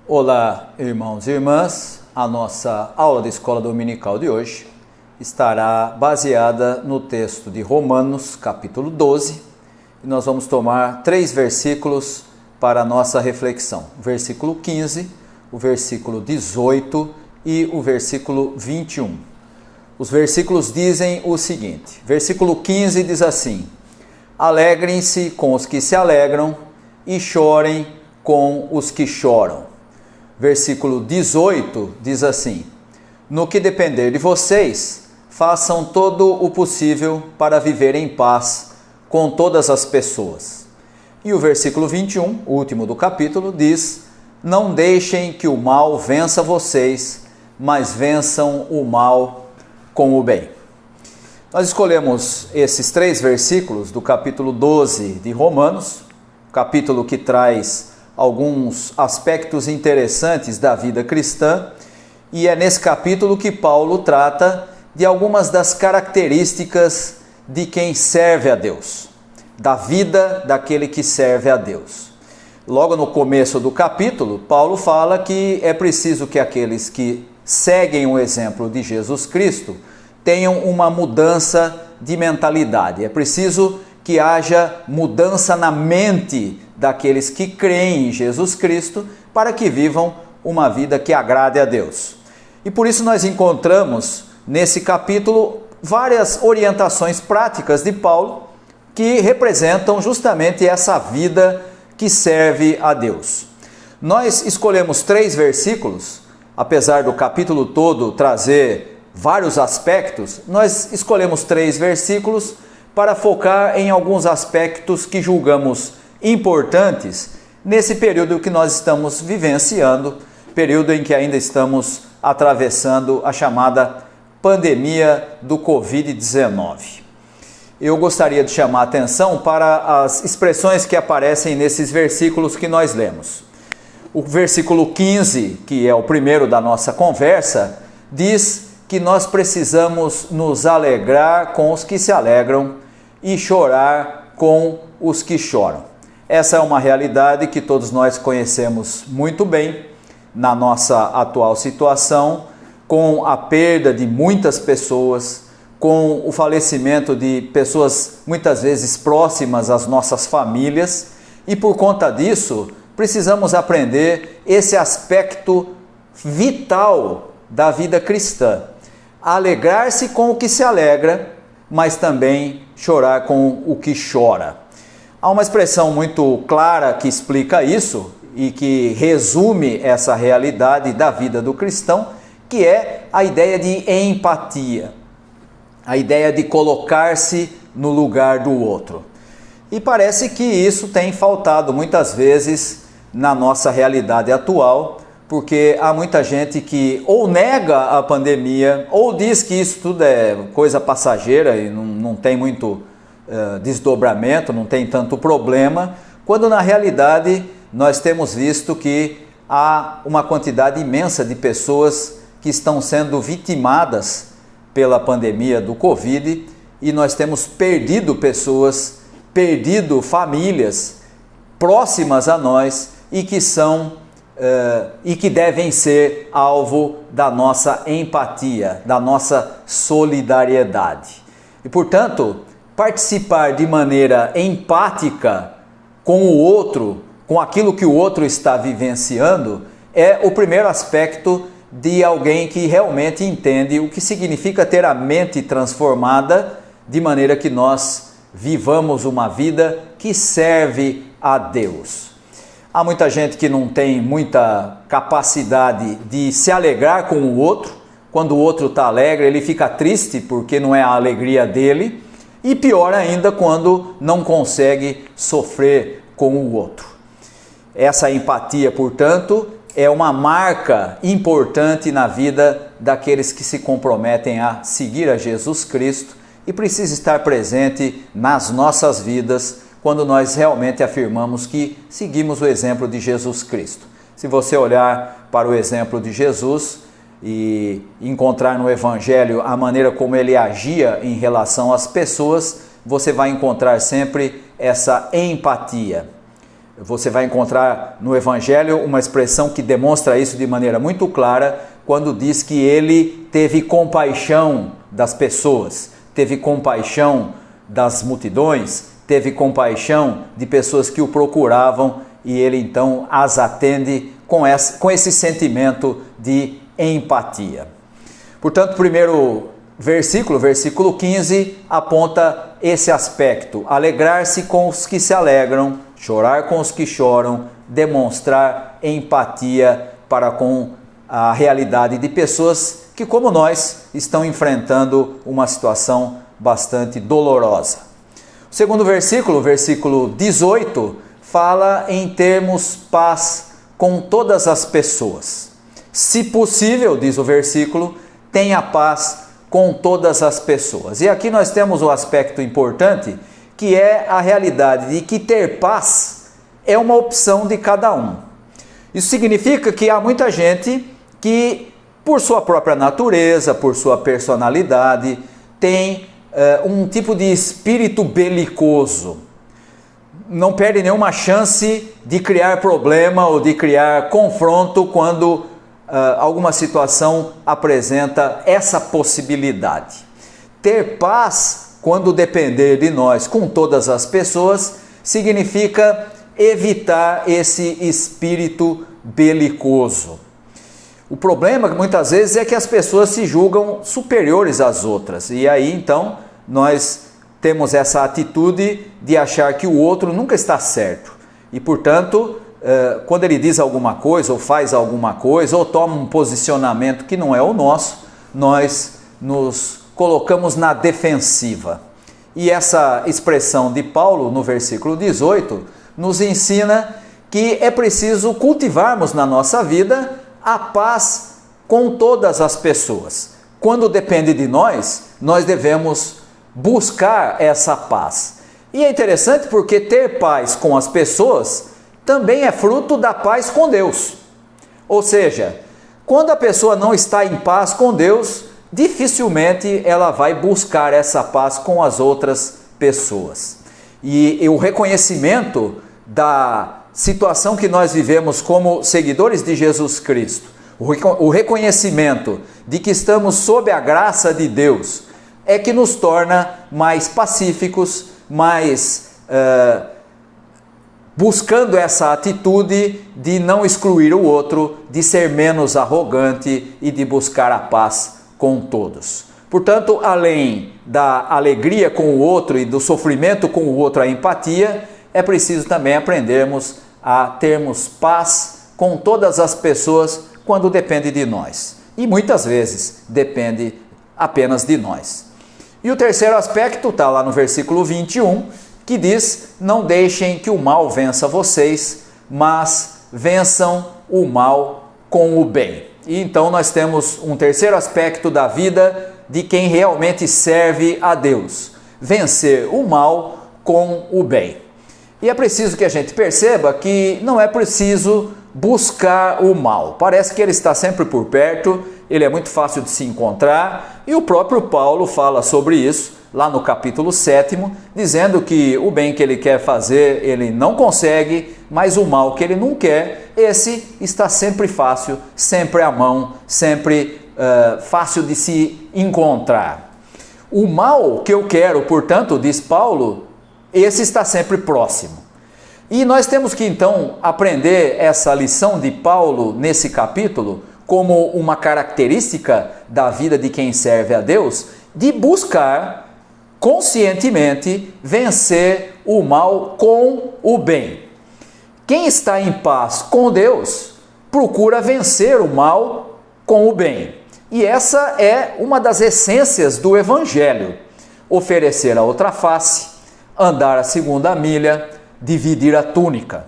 Olá, irmãos e irmãs. A nossa aula de escola dominical de hoje estará baseada no texto de Romanos, capítulo 12, e nós vamos tomar 3 versículos para a nossa reflexão. O versículo 15, o versículo 18 e o versículo 21. Os versículos dizem o seguinte: versículo 15 diz assim: alegrem-se com os que se alegram e chorem com os que choram. Versículo 18 diz assim: no que depender de vocês, façam todo o possível para viver em paz com todas as pessoas. E o versículo 21, o último do capítulo, diz: não deixem que o mal vença vocês, mas vençam o mal com o bem. Nós escolhemos esses 3 versículos do capítulo 12 de Romanos, capítulo que traz alguns aspectos interessantes da vida cristã, e é nesse capítulo que Paulo trata de algumas das características de quem serve a Deus, da vida daquele que serve a Deus. Logo no começo do capítulo, Paulo fala que é preciso que aqueles que seguem o exemplo de Jesus Cristo tenham uma mudança de mentalidade. É preciso que haja mudança na mente daqueles que creem em Jesus Cristo para que vivam uma vida que agrade a Deus. E por isso nós encontramos nesse capítulo várias orientações práticas de Paulo que representam justamente essa vida que serve a Deus. Nós escolhemos 3 versículos, apesar do capítulo todo trazer vários aspectos, nós escolhemos 3 versículos para focar em alguns aspectos que julgamos importantes nesse período que nós estamos vivenciando, período em que ainda estamos atravessando a chamada pandemia do Covid-19. Eu gostaria de chamar a atenção para as expressões que aparecem nesses versículos que nós lemos. O versículo 15, que é o primeiro da nossa conversa, diz que nós precisamos nos alegrar com os que se alegram e chorar com os que choram. Essa é uma realidade que todos nós conhecemos muito bem na nossa atual situação, com a perda de muitas pessoas, com o falecimento de pessoas muitas vezes próximas às nossas famílias, e por conta disso precisamos aprender esse aspecto vital da vida cristã: alegrar-se com o que se alegra, mas também chorar com o que chora. Há uma expressão muito clara que explica isso e que resume essa realidade da vida do cristão, que é a ideia de empatia, a ideia de colocar-se no lugar do outro. E parece que isso tem faltado muitas vezes na nossa realidade atual, porque há muita gente que ou nega a pandemia, ou diz que isso tudo é coisa passageira e não tem muito desdobramento, não tem tanto problema, quando na realidade nós temos visto que há uma quantidade imensa de pessoas que estão sendo vitimadas pela pandemia do Covid, e nós temos perdido pessoas, perdido famílias próximas a nós e que devem ser alvo da nossa empatia, da nossa solidariedade. E, portanto, participar de maneira empática com o outro, com aquilo que o outro está vivenciando, é o primeiro aspecto de alguém que realmente entende o que significa ter a mente transformada, de maneira que nós vivamos uma vida que serve a Deus. Há muita gente que não tem muita capacidade de se alegrar com o outro. Quando o outro está alegre, ele fica triste porque não é a alegria dele. E pior ainda, quando não consegue sofrer com o outro. Essa empatia, portanto, é uma marca importante na vida daqueles que se comprometem a seguir a Jesus Cristo e precisa estar presente nas nossas vidas quando nós realmente afirmamos que seguimos o exemplo de Jesus Cristo. Se você olhar para o exemplo de Jesus e encontrar no Evangelho a maneira como ele agia em relação às pessoas, você vai encontrar sempre essa empatia. Você vai encontrar no Evangelho uma expressão que demonstra isso de maneira muito clara, quando diz que ele teve compaixão das pessoas, teve compaixão das multidões, teve compaixão de pessoas que o procuravam, e ele então as atende com esse sentimento de empatia. Portanto, primeiro versículo 15, aponta esse aspecto: alegrar-se com os que se alegram, chorar com os que choram, demonstrar empatia para com a realidade de pessoas que, como nós, estão enfrentando uma situação bastante dolorosa. O segundo versículo, versículo 18, fala em termos paz com todas as pessoas. Se possível, diz o versículo, tenha paz com todas as pessoas. E aqui nós temos o aspecto importante, que é a realidade de que ter paz é uma opção de cada um. Isso significa que há muita gente que, por sua própria natureza, por sua personalidade, tem um tipo de espírito belicoso. Não perde nenhuma chance de criar problema ou de criar confronto quando alguma situação apresenta essa possibilidade. Ter paz, quando depender de nós com todas as pessoas, significa evitar esse espírito belicoso. O problema muitas vezes é que as pessoas se julgam superiores às outras, e aí então nós temos essa atitude de achar que o outro nunca está certo, e portanto, quando ele diz alguma coisa, ou faz alguma coisa, ou toma um posicionamento que não é o nosso, nós nos colocamos na defensiva. E essa expressão de Paulo no versículo 18 nos ensina que é preciso cultivarmos na nossa vida a paz com todas as pessoas. Quando depende de nós, nós devemos buscar essa paz. E é interessante porque ter paz com as pessoas também é fruto da paz com Deus. Ou seja, quando a pessoa não está em paz com Deus, dificilmente ela vai buscar essa paz com as outras pessoas. E o reconhecimento da situação que nós vivemos como seguidores de Jesus Cristo, o reconhecimento de que estamos sob a graça de Deus, é que nos torna mais pacíficos, mais buscando essa atitude de não excluir o outro, de ser menos arrogante e de buscar a paz com todos. Portanto, além da alegria com o outro e do sofrimento com o outro, a empatia, é preciso também aprendermos a termos paz com todas as pessoas quando depende de nós. E muitas vezes depende apenas de nós. E o terceiro aspecto está lá no versículo 21, que diz: não deixem que o mal vença vocês, mas vençam o mal com o bem. E então nós temos um terceiro aspecto da vida de quem realmente serve a Deus: vencer o mal com o bem. E é preciso que a gente perceba que não é preciso buscar o mal. Parece que ele está sempre por perto, ele é muito fácil de se encontrar, e o próprio Paulo fala sobre isso lá no capítulo 7, dizendo que o bem que ele quer fazer ele não consegue, mas o mal que ele não quer, esse está sempre fácil, sempre à mão, sempre fácil de se encontrar. O mal que eu quero, portanto, diz Paulo, esse está sempre próximo. E nós temos que então aprender essa lição de Paulo nesse capítulo como uma característica da vida de quem serve a Deus, de buscar conscientemente vencer o mal com o bem. Quem está em paz com Deus procura vencer o mal com o bem. E essa é uma das essências do Evangelho: oferecer a outra face, andar a segunda milha, dividir a túnica.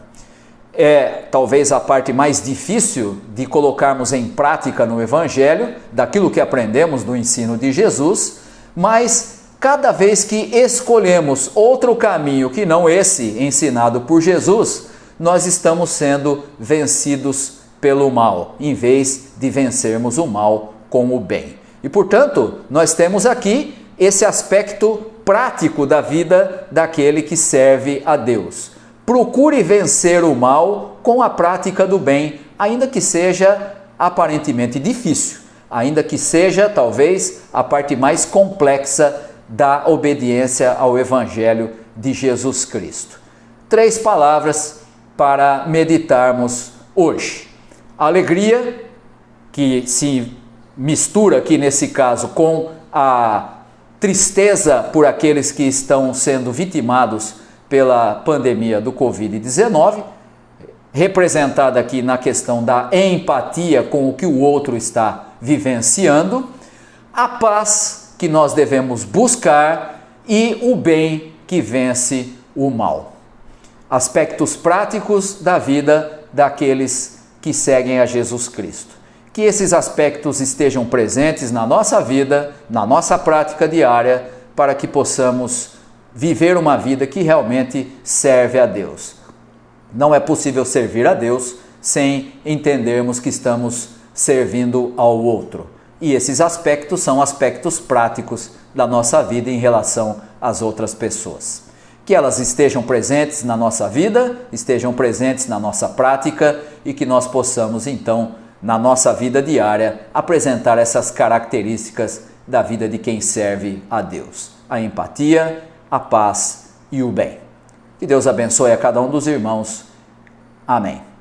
É talvez a parte mais difícil de colocarmos em prática no Evangelho, daquilo que aprendemos do ensino de Jesus, mas cada vez que escolhemos outro caminho que não esse ensinado por Jesus, nós estamos sendo vencidos pelo mal, em vez de vencermos o mal com o bem. E portanto, nós temos aqui esse aspecto prático da vida daquele que serve a Deus. procure vencer o mal com a prática do bem, ainda que seja aparentemente difícil, ainda que seja talvez a parte mais complexa da obediência ao Evangelho de Jesus Cristo. 3 palavras para meditarmos hoje. Alegria, que se mistura aqui nesse caso com a tristeza por aqueles que estão sendo vitimados pela pandemia do Covid-19, representada aqui na questão da empatia com o que o outro está vivenciando, a paz que nós devemos buscar e o bem que vence o mal. Aspectos práticos da vida daqueles que seguem a Jesus Cristo. Que esses aspectos estejam presentes na nossa vida, na nossa prática diária, para que possamos viver uma vida que realmente serve a Deus. Não é possível servir a Deus sem entendermos que estamos servindo ao outro. E esses aspectos são aspectos práticos da nossa vida em relação às outras pessoas. Que elas estejam presentes na nossa vida, estejam presentes na nossa prática e que nós possamos, então, na nossa vida diária, apresentar essas características da vida de quem serve a Deus. A empatia, a paz e o bem. Que Deus abençoe a cada um dos irmãos. Amém.